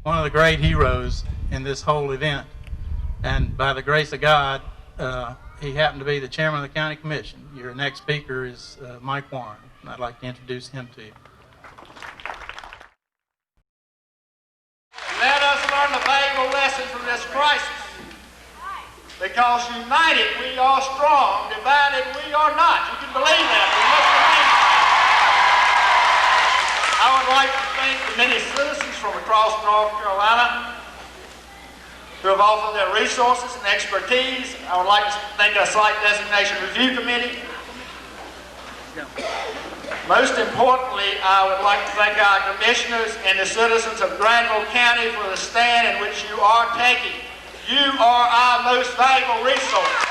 one of the great heroes in this whole event. And by the grace of God, he happened to be the chairman of the county commission. Your next speaker is Mike Warren, and I'd like to introduce him to you. Let us learn a valuable lesson from this crisis. Because united we are strong, divided we are not. You can believe that. We must remain united. I would like to thank the many citizens from across North Carolina who have offered their resources and expertise. I would like to thank our Site Designation Review Committee. Most importantly, I would like to thank our commissioners and the citizens of Granville County for the stand in which you are taking. You are our most valuable resource.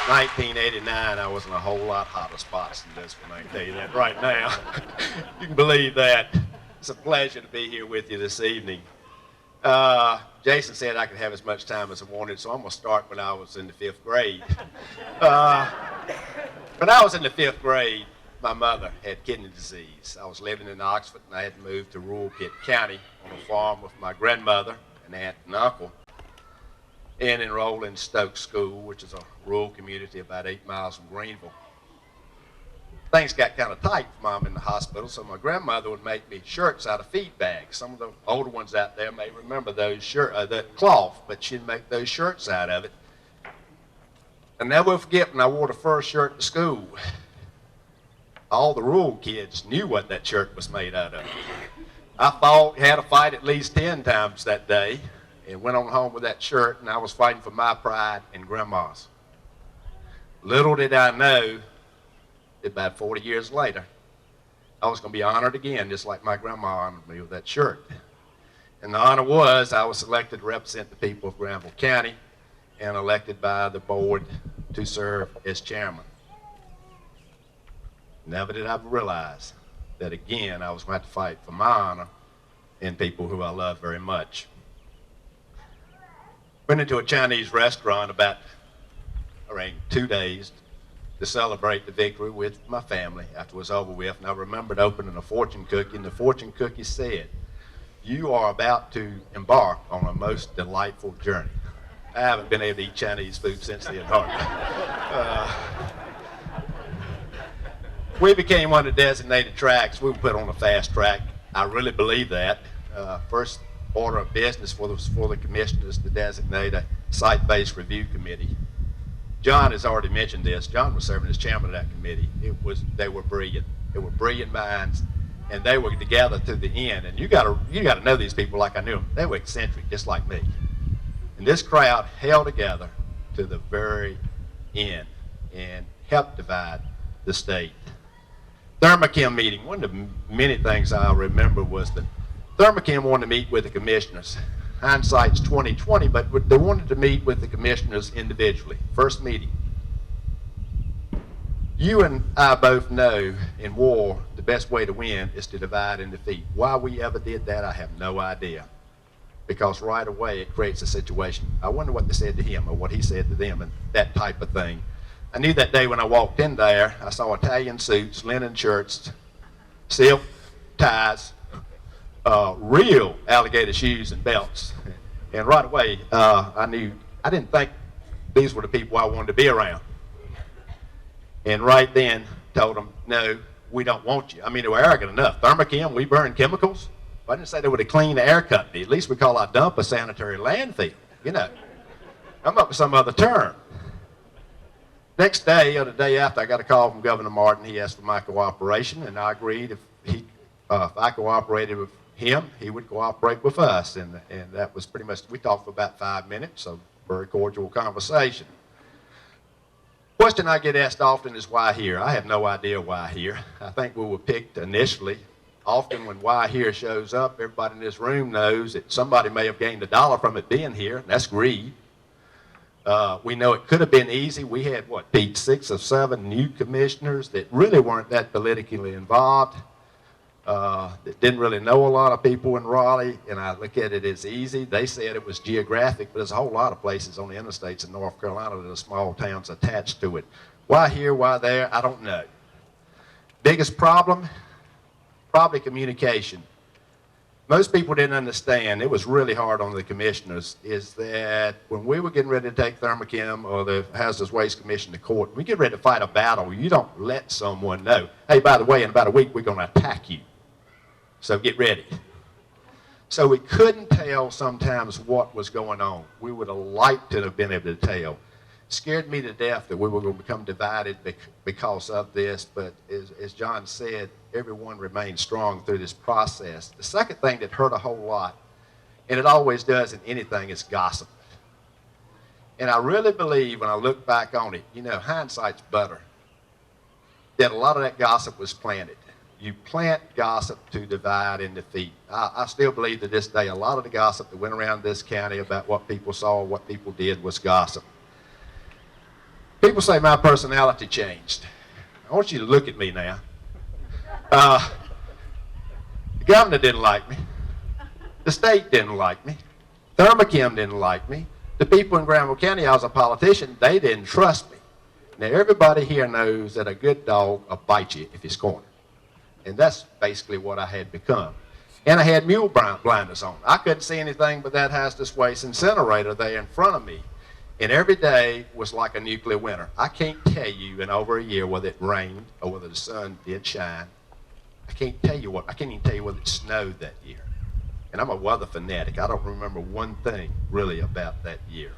1989, I was in a whole lot hotter spots than this one, I can tell you that right now. You can believe that. It's a pleasure to be here with you this evening. Jason said I could have as much time as I wanted, so I'm going to start when I was in the 5th grade. When I was in the 5th grade, my mother had kidney disease. I was living in Oxford, and I had moved to rural Pitt County on a farm with my grandmother, an aunt, and uncle, and enrolled in Stokes School, which is a rural community about 8 miles from Greenville. Things got kind of tight for Mom in the hospital, so my grandmother would make me shirts out of feed bags. Some of the older ones out there may remember those the cloth, but she'd make those shirts out of it. And never will forget when I wore the first shirt to school. All the rural kids knew what that shirt was made out of. I had a fight at least 10 times that day, and went on home with that shirt, and I was fighting for my pride and Grandma's. Little did I know, about 40 years later, I was going to be honored again, just like my grandma honored me with that shirt. And the honor was I was selected to represent the people of Granville County and elected by the board to serve as chairman. Never did I realize that again I was going to have to fight for my honor and people who I love very much. Went into a Chinese restaurant about 2 days to celebrate the victory with my family after it was over with, and I remembered opening a fortune cookie, and the fortune cookie said, "You are about to embark on a most delightful journey." I haven't been able to eat Chinese food since then, hardly. We became one of the designated tracks. We were put on a fast track. I really believe that. First order of business for the commissioners to designate a site-based review committee. John has already mentioned this. John was serving as chairman of that committee. They were brilliant. They were brilliant minds, and they were together to the end. And you got to know these people like I knew them. They were eccentric, just like me. And this crowd held together to the very end and helped divide the state. Thermochem meeting. One of the many things I remember was that Thermochem wanted to meet with the commissioners. Hindsight's 20/20, but they wanted to meet with the commissioners individually. First meeting. You and I both know in war the best way to win is to divide and defeat. Why we ever did that, I have no idea. Because right away it creates a situation. I wonder what they said to him or what he said to them and that type of thing. I knew that day when I walked in there, I saw Italian suits, linen shirts, silk ties, real alligator shoes and belts. And right away, I didn't think these were the people I wanted to be around. And right then, told them, no, we don't want you. I mean, they were arrogant enough. Thermochem, we burn chemicals. I didn't say they were to clean the air company. At least we call our dump a sanitary landfill. You know, I'm up with some other term. Next day, or the day after, I got a call from Governor Martin. He asked for my cooperation, and I agreed if I cooperated with him, he would cooperate with us. And that was pretty much, we talked for about 5 minutes, so very cordial conversation. Question I get asked often is why here? I have no idea why here. I think we were picked initially. Often when why here shows up, everybody in this room knows that somebody may have gained $1 from it being here, and that's greed. We know it could have been easy. We had, what, Pete, 6 or 7 new commissioners that really weren't that politically involved, that didn't really know a lot of people in Raleigh, and I look at it as easy. They said it was geographic, but there's a whole lot of places on the interstates in North Carolina that are small towns attached to it. Why here, why there, I don't know. Biggest problem, Probably communication. Most people didn't understand, it was really hard on the commissioners, is that when we were getting ready to take Thermochem or the Hazardous Waste Commission to court, we get ready to fight a battle, you don't let someone know, hey, by the way, in about a week, we're going to attack you. So get ready. So we couldn't tell sometimes what was going on. We would have liked to have been able to tell. It scared me to death that we were going to become divided because of this, but as John said, everyone remained strong through this process. The second thing that hurt a whole lot, and it always does in anything, is gossip. And I really believe when I look back on it, you know, hindsight's better, that a lot of that gossip was planted. You plant gossip to divide and defeat. I still believe to this day a lot of the gossip that went around this county about what people saw, what people did was gossip. People say my personality changed. I want you to look at me now. The governor didn't like me. The state didn't like me. Thermochem didn't like me. The people in Granville County, I was a politician, they didn't trust me. Now everybody here knows that a good dog will bite you if he's cornered. And that's basically what I had become. And I had mule blinders on. I couldn't see anything but that hazardous waste incinerator there in front of me. And every day was like a nuclear winter. I can't tell you in over a year whether it rained or whether the sun did shine. I can't even tell you whether it snowed that year. And I'm a weather fanatic. I don't remember one thing really about that year.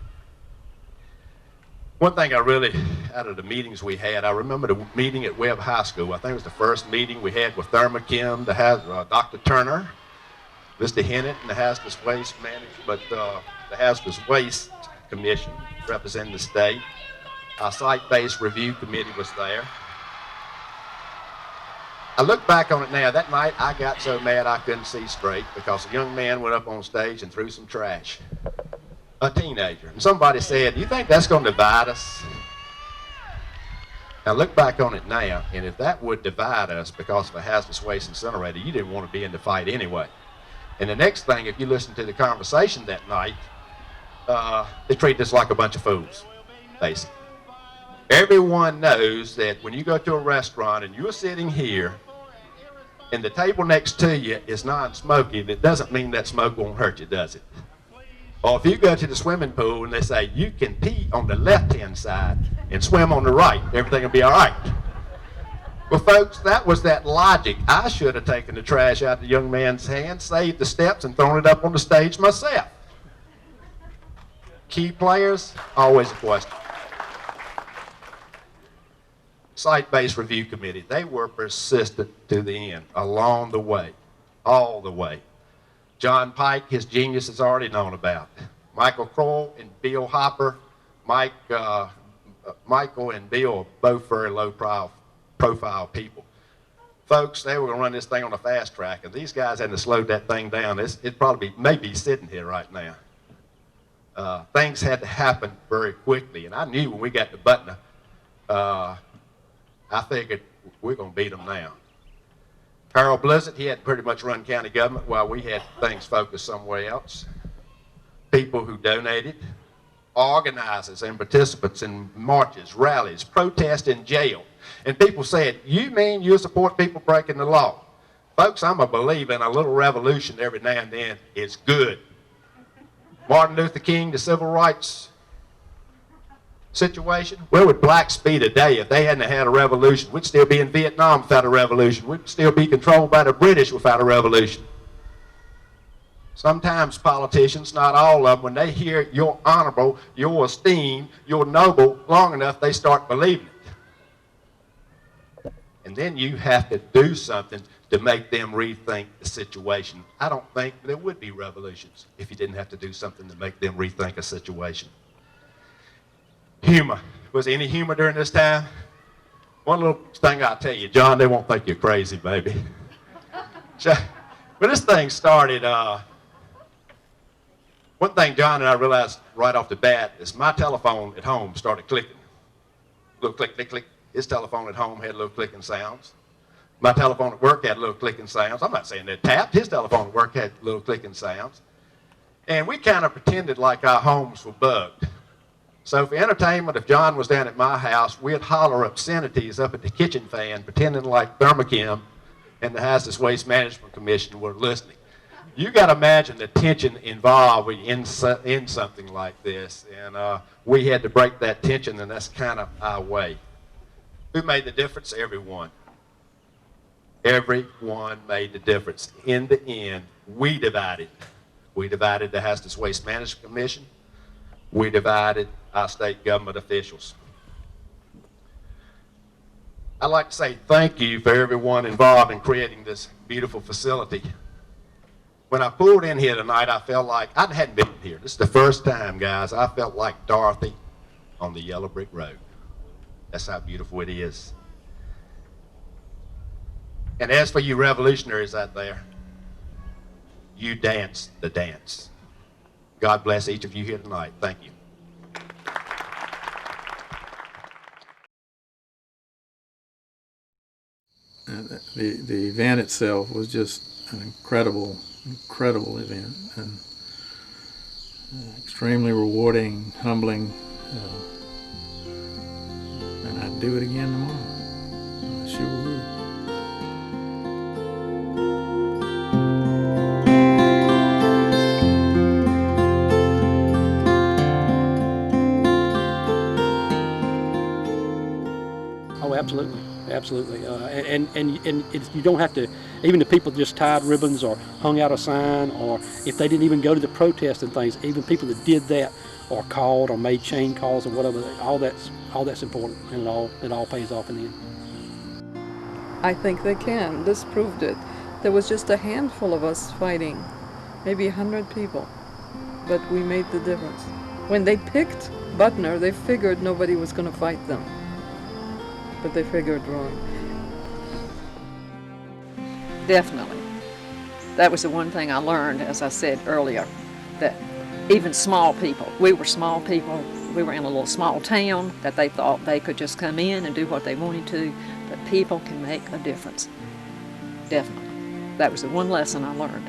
One thing I really, out of the meetings we had, I remember the meeting at Webb High School. I think it was the first meeting we had with Thermochem, Dr. Turner, Mr. Hennett, and the Hazardous Waste Manager, but the Hazardous Waste Commission representing the state. Our site-based review committee was there. I look back on it now. That night I got so mad I couldn't see straight because a young man went up on stage and threw some trash. A teenager. And somebody said, "Do you think that's going to divide us?" Now look back on it now, and if that would divide us because of a hazardous waste incinerator, you didn't want to be in the fight anyway. And the next thing, if you listen to the conversation that night, they treated us like a bunch of fools, basically. Everyone knows that when you go to a restaurant and you're sitting here and the table next to you is non-smoking, it doesn't mean that smoke won't hurt you, does it? Or if you go to the swimming pool and they say you can pee on the left-hand side and swim on the right, everything will be all right. Well, folks, that was that logic. I should have taken the trash out of the young man's hand, saved the steps, and thrown it up on the stage myself. Key players, always a question. Site-based review committee, they were persistent to the end, along the way, all the way. John Pike, his genius is already known about. Michael Kroll and Bill Hopper. Michael and Bill are both very low profile people. Folks, they were going to run this thing on a fast track, and these guys hadn't slowed that thing down. It probably may be sitting here right now. Things had to happen very quickly, and I knew when we got to Butner, I figured we're going to beat them now. Harold Blizzard, he had pretty much run county government while we had things focused somewhere else. People who donated, organizers and participants in marches, rallies, protests in jail. And people said, "You mean you support people breaking the law?" Folks, I'm a believer in a little revolution every now and then. It's good. Martin Luther King, the civil rights situation, where would blacks be today if they hadn't had a revolution? We'd still be in Vietnam without a revolution. We'd still be controlled by the British without a revolution. Sometimes politicians, not all of them, when they hear you're honorable, you're esteemed, you're noble long enough, they start believing it. And then you have to do something to make them rethink the situation. I don't think there would be revolutions if you didn't have to do something to make them rethink a situation. Humor. Was there any humor during this time? One little thing I'll tell you, John, they won't think you're crazy, baby. When this thing started, one thing John and I realized right off the bat is my telephone at home started clicking. Little click, click, click. His telephone at home had little clicking sounds. My telephone at work had little clicking sounds. I'm not saying they tapped. His telephone at work had little clicking sounds. And we kind of pretended like our homes were bugged. So for entertainment, if John was down at my house, we'd holler obscenities up at the kitchen fan, pretending like Thermochem and the Hazardous Waste Management Commission were listening. You got to imagine the tension involved in something like this, and we had to break that tension, and that's kind of our way. Who made the difference? Everyone. Everyone made the difference. In the end, we divided. We divided the Hazardous Waste Management Commission. We divided our state government officials. I'd like to say thank you for everyone involved in creating this beautiful facility. When I pulled in here tonight, I felt like, I hadn't been here. This is the first time, guys, I felt like Dorothy on the yellow brick road. That's how beautiful it is. And as for you revolutionaries out there, you dance the dance. God bless each of you here tonight. Thank you. The event itself was just an incredible event, and extremely rewarding, humbling, and I'd do it again tomorrow. I sure would. Oh, absolutely, absolutely. And you don't have to, even the people that just tied ribbons or hung out a sign, or if they didn't even go to the protest and things, even people that did that or called or made chain calls or whatever, all that's important, and it all pays off in the end. I think they can. This proved it. There was just a handful of us fighting, maybe 100 people, but we made the difference. When they picked Butner, they figured nobody was going to fight them, but they figured wrong. Definitely. That was the one thing I learned, as I said earlier, that even small people, we were small people, we were in a little small town, that they thought they could just come in and do what they wanted to, but people can make a difference. Definitely. That was the one lesson I learned.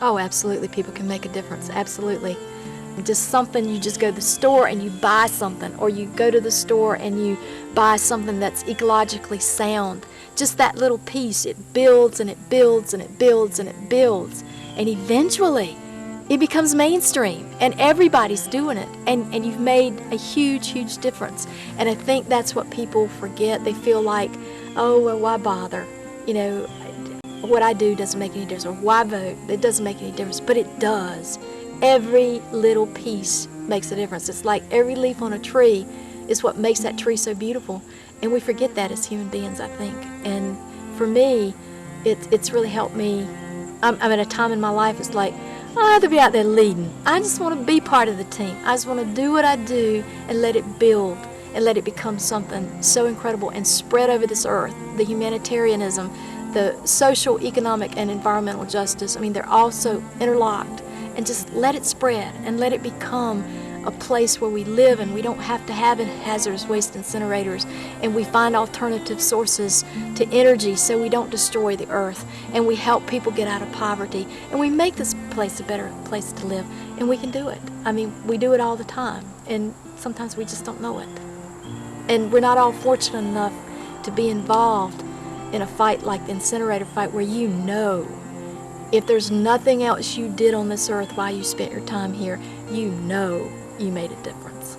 Oh, absolutely, people can make a difference, absolutely. Just something, you just go to the store and you buy something, or you go to the store and you buy something that's ecologically sound. Just that little piece, it builds and it builds and it builds and it builds, and eventually it becomes mainstream and everybody's doing it, and you've made a huge difference. And I think that's what people forget. They feel like, oh, well, why bother? You know, what I do doesn't make any difference, or why vote? It doesn't make any difference, but it does. Every little piece makes a difference. It's like every leaf on a tree is what makes that tree so beautiful, and we forget that as human beings, I think. And for me, it's really helped me. I'm at a time in my life, it's like, I'd rather be out there leading. I just want to be part of the team. I just want to do what I do and let it build and let it become something so incredible and spread over this earth. The humanitarianism, the social, economic, and environmental justice, I mean, they're all so interlocked. And just let it spread and let it become a place where we live, and we don't have to have hazardous waste incinerators, and we find alternative sources to energy so we don't destroy the earth, and we help people get out of poverty, and we make this place a better place to live, and we can do it. I mean, we do it all the time, and sometimes we just don't know it. And we're not all fortunate enough to be involved in a fight like the incinerator fight, where you know, if there's nothing else you did on this earth while you spent your time here, you know you made a difference.